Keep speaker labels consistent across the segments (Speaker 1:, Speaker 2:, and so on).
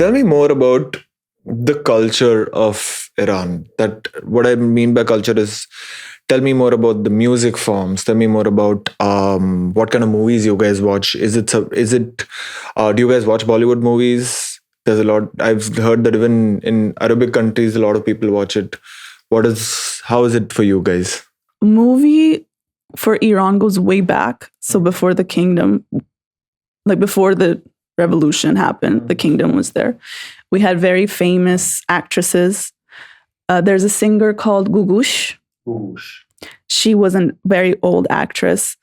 Speaker 1: Tell me more about the culture of Iran. That what I mean by culture is, tell me more about the music forms. Tell me more about what kind of movies you guys watch. Do you guys watch Bollywood movies? There's a lot. I've heard that even in Arabic countries, a lot of people watch it. How is it for you guys?
Speaker 2: Movie for Iran goes way back. So before the kingdom, like before the revolution happened, the kingdom was there. We had very famous actresses. There's a singer called Gugush. She was a very old actress,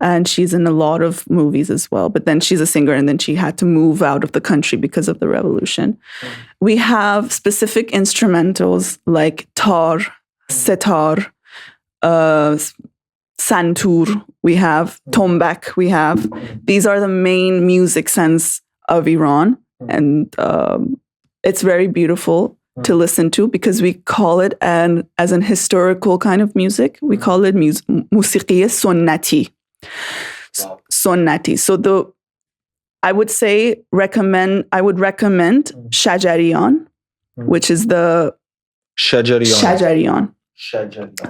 Speaker 2: and she's in a lot of movies as well. But then she's a singer, and then she had to move out of the country because of the revolution. We have specific instrumentals like tar, setar, santur. We have tombak. These are the main music sense of Iran, and it's very beautiful to listen to because we call it as an historical kind of music. We call it musiqiye sunnati. Sunnati. So I would recommend Shajariyan, which is the Shajariyan.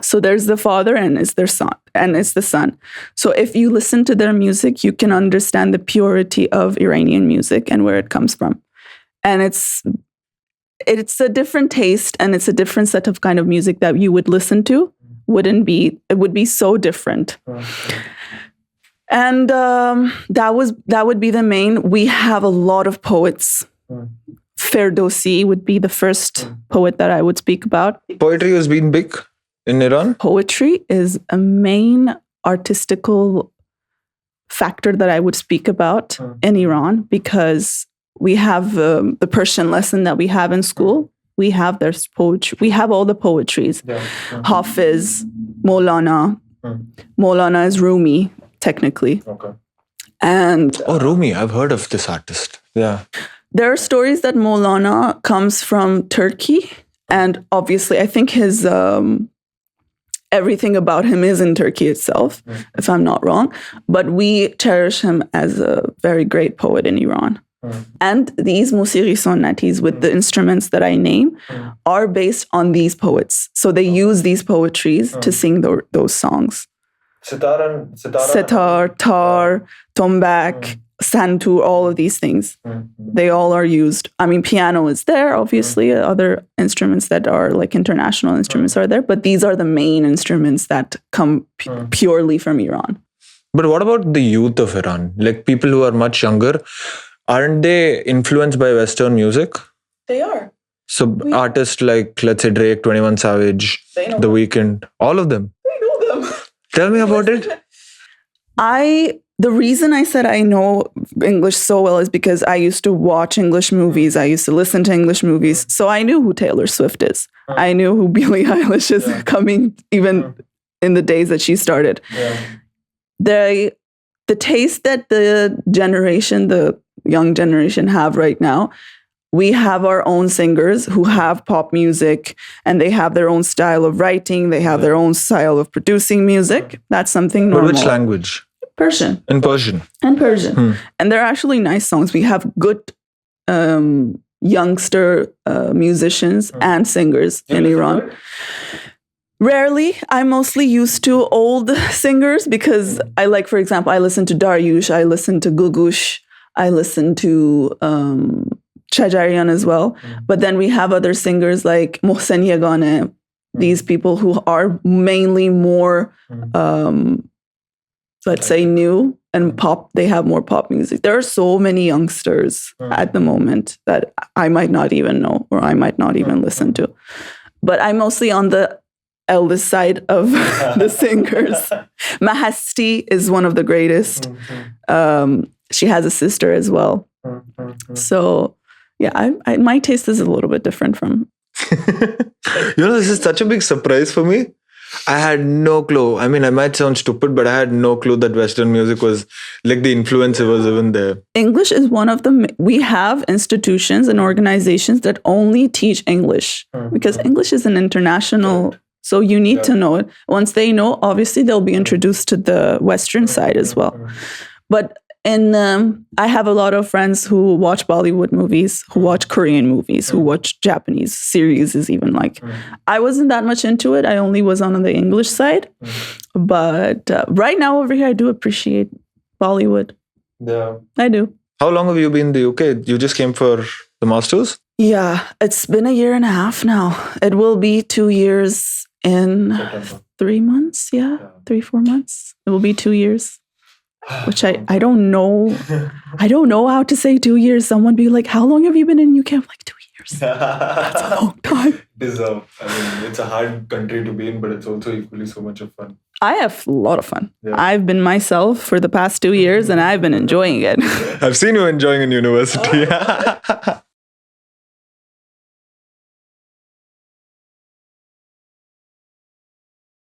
Speaker 2: So there's the father and it's their son, and it's the son. So if you listen to their music, you can understand the purity of Iranian music and where it comes from. And it's a different taste, and it's a different set of kind of music that you would listen to. It would be so different. And that would be the main. We have a lot of poets. Ferdowsi would be the first poet that I would speak about.
Speaker 1: Poetry has been big in Iran?
Speaker 2: Poetry is a main artistical factor that I would speak about in Iran, because we have the Persian lesson that we have in school. We have their poetry. We have all the poetries. Hafiz, Maulana. Maulana is Rumi, technically.
Speaker 1: Okay.
Speaker 2: And
Speaker 1: Rumi, I've heard of this artist. Yeah.
Speaker 2: There are stories that Maulana comes from Turkey, and obviously I think his everything about him is in Turkey itself, if I'm not wrong. But we cherish him as a very great poet in Iran. And these musiqi sonnatis with the instruments that I name are based on these poets. So they use these poetries to sing those songs. Sitar, tar, tombak, santur, all of these things. They all are used. I mean, piano is there, obviously. Other instruments that are like international instruments are there. But these are the main instruments that come purely from Iran.
Speaker 1: But what about the youth of Iran? Like people who are much younger, aren't they influenced by Western music?
Speaker 2: They are.
Speaker 1: So artists like, let's say, Drake, 21 Savage, The Weeknd, all of them.
Speaker 2: They know them.
Speaker 1: Tell me about it.
Speaker 2: The reason I said I know English so well is because I used to watch English movies. I used to listen to English movies. So I knew who Taylor Swift is. I knew who Billie Eilish is coming even in the days that she started. The taste that the young generation have right now, we have our own singers who have pop music, and they have their own style of writing. They have their own style of producing music. That's something normal.
Speaker 1: But which language?
Speaker 2: Persian.
Speaker 1: In Persian.
Speaker 2: And Persian. And they're actually nice songs. We have good youngster musicians and singers in Iran. Rarely. I'm mostly used to old singers because I like, for example, I listen to Daryush, I listen to Gugush, I listen to Shajariyan as well. But then we have other singers like Mohsen Yagane, these people who are mainly more, let's say, new and pop. They have more pop music. There are so many youngsters at the moment that I might not even know or I might not even listen to. But I'm mostly on the eldest side of the singers. Mahasti is one of the greatest. She has a sister as well. So, yeah, my taste is a little bit different from...
Speaker 1: This is such a big surprise for me. I had no clue. I mean, I might sound stupid, but I had no clue that Western music was, like, the influence was even there.
Speaker 2: English is one of the... We have institutions and organizations that only teach English because English is an international... So you need to know it. Once they know, obviously, they'll be introduced to the Western side as well. But And I have a lot of friends who watch Bollywood movies, who watch Korean movies, who watch Japanese series. Even like, I wasn't that much into it. I only was on the English side. But right now over here, I do appreciate Bollywood.
Speaker 1: Yeah.
Speaker 2: I do.
Speaker 1: How long have you been in the UK? You just came for the masters?
Speaker 2: Yeah, it's been 1.5 years now. It will be 2 years in
Speaker 1: September.
Speaker 2: 3 months. Yeah, 3-4 months. It will be 2 years. Which I don't know. I don't know how to say 2 years. Someone be like, how long have you been in UK? I'm like, 2 years. That's a long time.
Speaker 1: It's a hard country to be in, but it's also equally so much of fun.
Speaker 2: I have a lot of fun.
Speaker 1: Yeah.
Speaker 2: I've been myself for the past 2 years and I've been enjoying it.
Speaker 1: I've seen you enjoying in university.